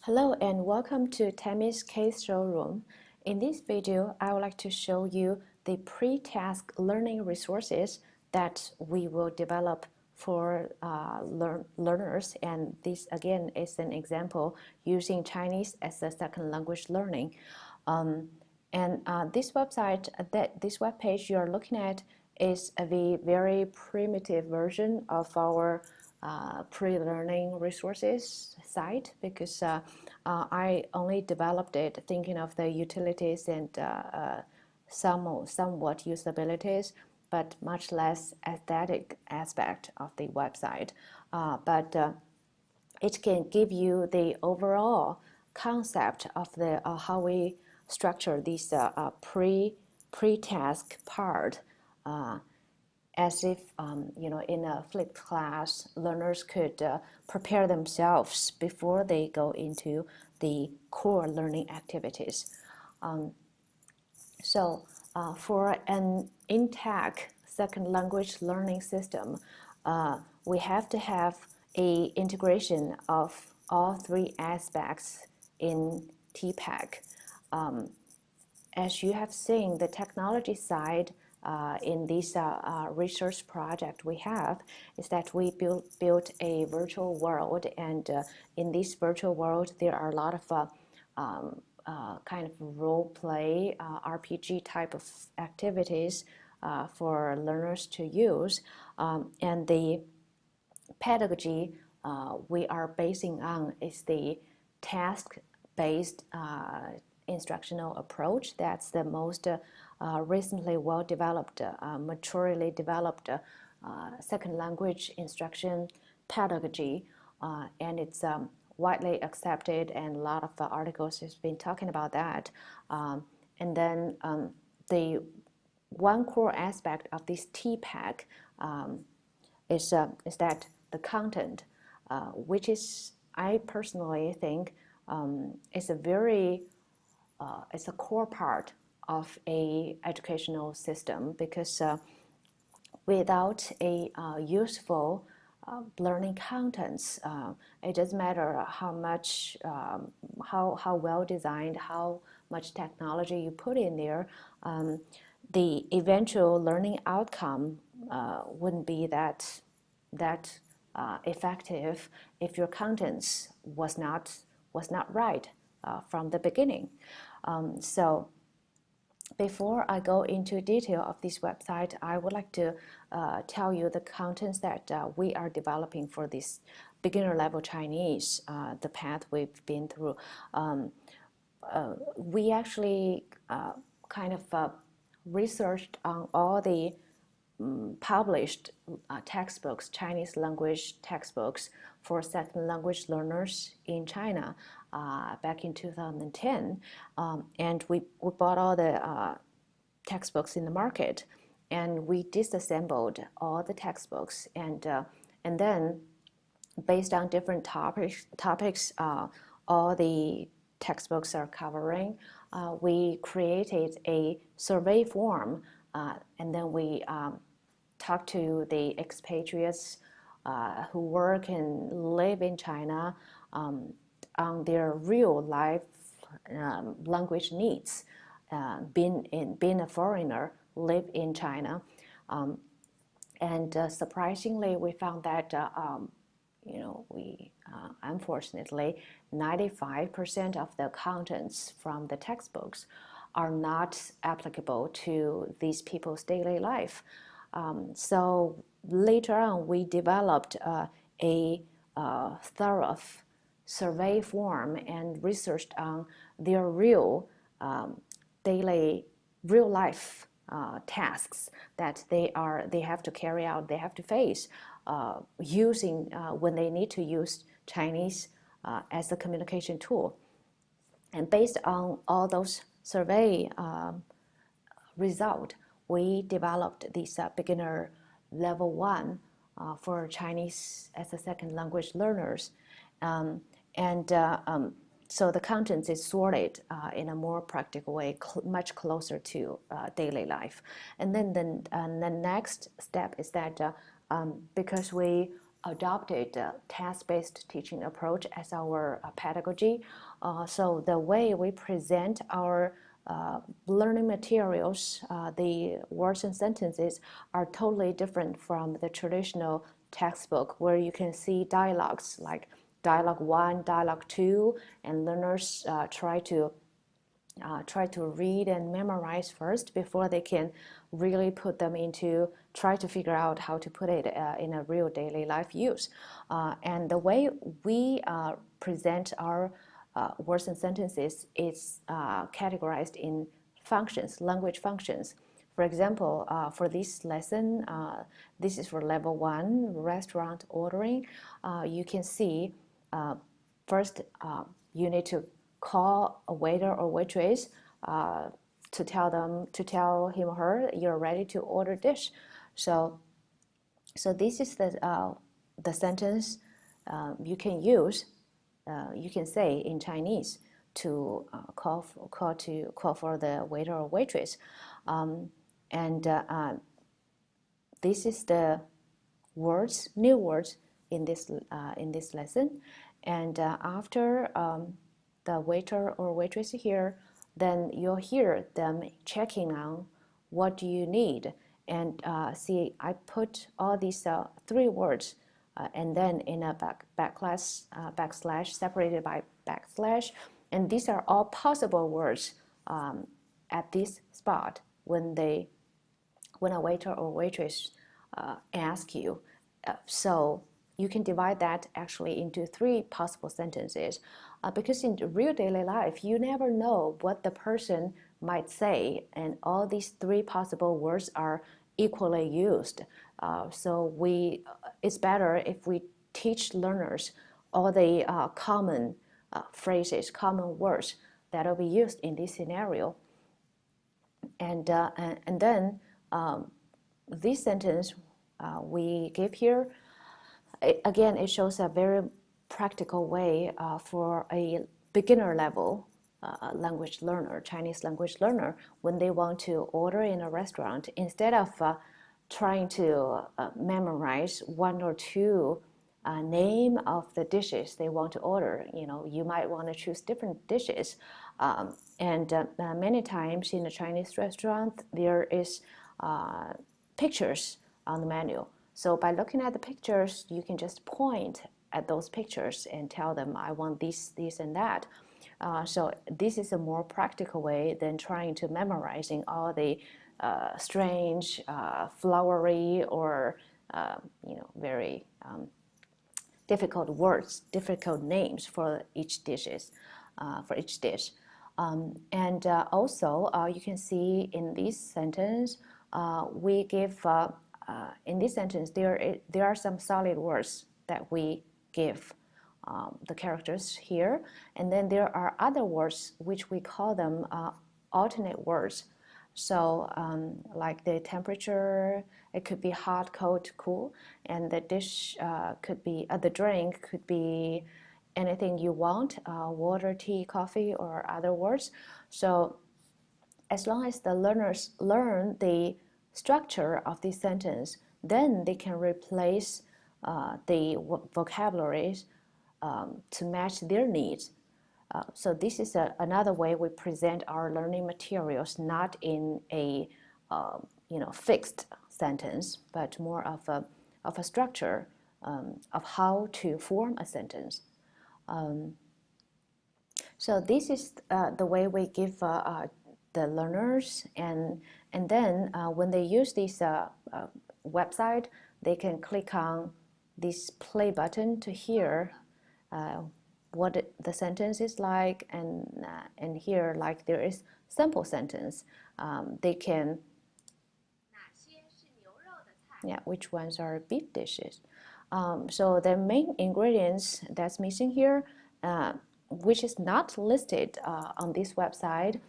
Hello and welcome to Tammy's Case Showroom. In this video, I would like to show you the pre-task learning resources that we will develop for learners, and this again is an example using Chinese as a second language learning. This website, this web page you are looking at is a very primitive version of our pre-learning resources site, because I only developed it thinking of the utilities and somewhat usabilities, but much less aesthetic aspect of the website. It can give you the overall concept of the how we structure this pre-task part, as if in a flipped class, learners could prepare themselves before they go into the core learning activities. For an intact second language learning system, we have to have a integration of all three aspects in TPAC. As you have seen, the technology side in this research project we have is that we built a virtual world, and in this virtual world there are a lot of kind of role play, RPG type of activities for learners to use, and the pedagogy we are basing on is the task-based instructional approach. That's the most recently well-developed, maturely developed second language instruction pedagogy, and it's widely accepted, and a lot of articles has been talking about that. And then the one core aspect of this TPAC is that the content, which is, I personally think, is it's a core part of a educational system, because without a useful learning contents, it doesn't matter how much, how well designed, how much technology you put in there, the eventual learning outcome wouldn't be that effective if your contents was not right from the beginning. So before I go into detail of this website, I would like to tell you the contents that we are developing for this beginner level Chinese, the path we've been through. We actually kind of researched on all the published textbooks, Chinese language textbooks for second language learners in China back in 2010, and we bought all the textbooks in the market, and we disassembled all the textbooks, and then based on different topics all the textbooks are covering, we created a survey form, and then we talked to the expatriates who work and live in China on their real life language needs, being a foreigner, live in China, and surprisingly we found that unfortunately 95% of the contents from the textbooks are not applicable to these people's daily life. So later on we developed a thorough survey form and researched on their real daily real life tasks that they have to carry out, they have to face using when they need to use Chinese as a communication tool. And based on all those survey result, we developed this beginner level 1 for Chinese as a second language learners. So the content is sorted in a more practical way, much closer to daily life. And then the next step is that because we adopted the task-based teaching approach as our pedagogy. So the way we present our learning materials, the words and sentences are totally different from the traditional textbook where you can see dialogues like dialogue 1, dialogue 2, and learners try to read and memorize first before they can really put them into, try to figure out how to put it in a real daily life use. And the way we present our words and sentences is categorized in functions, language functions. For example, for this lesson, this is for level 1, restaurant ordering. You can see first you need to call a waiter or waitress to tell him or her you're ready to order dish. So this is the sentence you can use. You can say in Chinese to call for the waiter or waitress, and this is the words, new words in this lesson. And after the waiter or waitress here, then you'll hear them checking on what do you need. And see, I put all these 3 words and then in a backslash separated by backslash, and these are all possible words at this spot when a waiter or waitress ask you. So you can divide that actually into 3 possible sentences, because in real daily life you never know what the person might say, and all these 3 possible words are equally used. So it's better if we teach learners all the common phrases, common words that will be used in this scenario. And then this sentence we give here, again, it shows a very practical way for a beginner level language learner, Chinese language learner, when they want to order in a restaurant. Instead of trying to memorize 1 or 2 name of the dishes they want to order, you might want to choose different dishes. And many times in a Chinese restaurant, there is pictures on the menu. So by looking at the pictures, you can just point at those pictures and tell them, I want this, this, and that. So this is a more practical way than trying to memorizing all the strange, flowery, or very difficult words, difficult names for each dishes, for each dish. And also, you can see in this sentence, we give. In this sentence, there are some solid words that we give the characters here, and then there are other words which we call them alternate words. So like the temperature, it could be hot, cold, cool, and the dish could be, the drink could be anything you want, water, tea, coffee, or other words. So as long as the learners learn the structure of this sentence, then they can replace the vocabularies to match their needs. So this is another way we present our learning materials, not in a fixed sentence, but more of a structure of how to form a sentence. So this is the way we give the learners, and then when they use this website, they can click on this play button to hear what the sentence is like, and here, like, there is sample sentence. They can, which ones are beef dishes. So the main ingredients that's missing here, which is not listed on this website,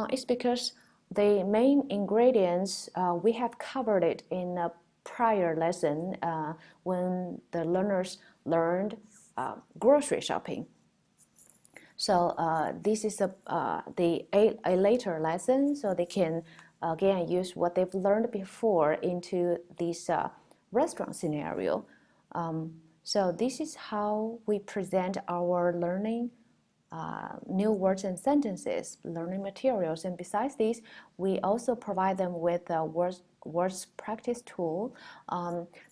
is because the main ingredients, we have covered it in a prior lesson when the learners learned grocery shopping. So this is a later lesson, so they can again use what they've learned before into this restaurant scenario. So this is how we present our learning new words and sentences, learning materials. And besides these, we also provide them with a words practice tool.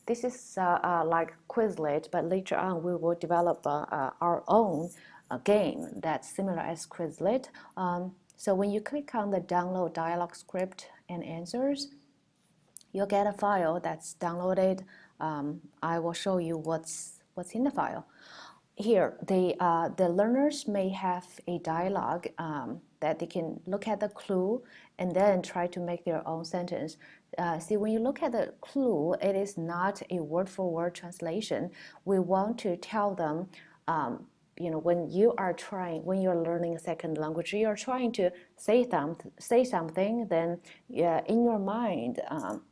This is like Quizlet, but later on we will develop our own game that's similar as Quizlet. So when you click on the download dialogue script and answers, you'll get a file that's downloaded. I will show you what's in the file. Here, the learners may have a dialogue that they can look at the clue and then try to make their own sentence. See, when you look at the clue, it is not a word-for-word translation. We want to tell them, when you're learning a second language, you're trying to say something, then in your mind,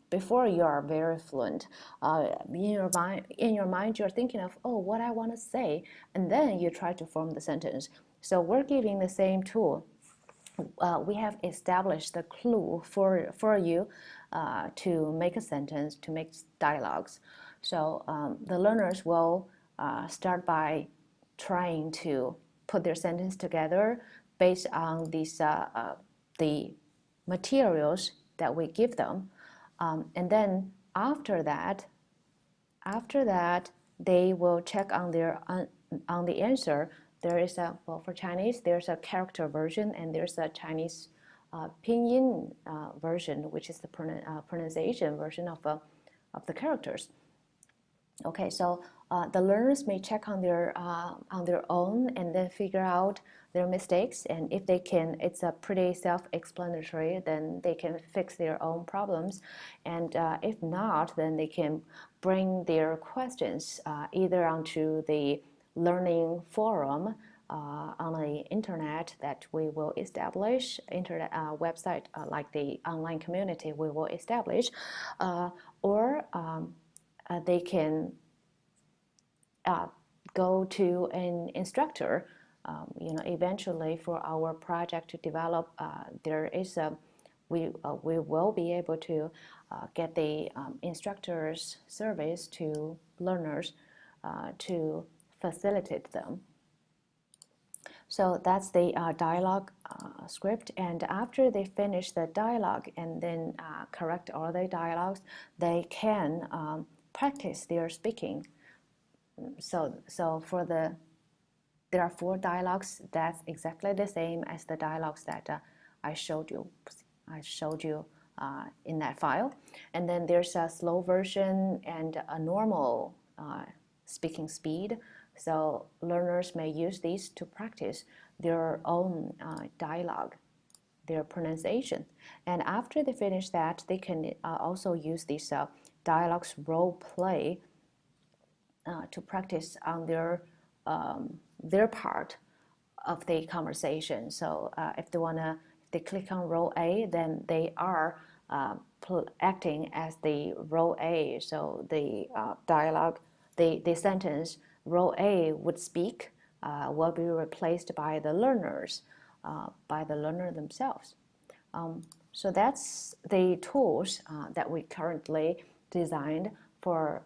before you are very fluent, in your mind you're thinking of, oh, what I want to say, and then you try to form the sentence. So we're giving the same tool. We have established the clue for you to make a sentence, to make dialogues. So the learners will start by trying to put their sentence together based on these the materials that we give them. And then after that, they will check on the answer. There is for Chinese, there's a character version and there's a Chinese pinyin version, which is the pronunciation version of the characters. Okay, so the learners may check on their own and then figure out their mistakes, and if they can, it's a pretty self-explanatory, then they can fix their own problems, and if not, then they can bring their questions either onto the learning forum on the internet that we will establish, internet website like the online community we will establish, or they can go to an instructor. Eventually for our project to develop, we will be able to get the instructor's service to learners to facilitate them. So that's the dialogue script, and after they finish the dialogue and then correct all the dialogues, they can practice their speaking. So there are 4 dialogues that's exactly the same as the dialogues that I showed you in that file, and then there's a slow version and a normal speaking speed. So learners may use these to practice their own dialogue, their pronunciation. And after they finish that, they can also use these dialogues role play to practice on their part of the conversation. So if they click on role A, then they are acting as the role A. So the dialogue, the sentence role A would speak will be replaced by the learners, by the learner themselves. So that's the tools that we currently designed for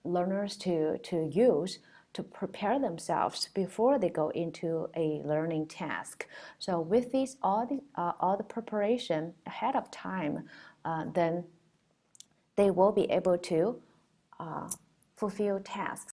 learners to use to prepare themselves before they go into a learning task. So with these all the preparation ahead of time, then they will be able to fulfill tasks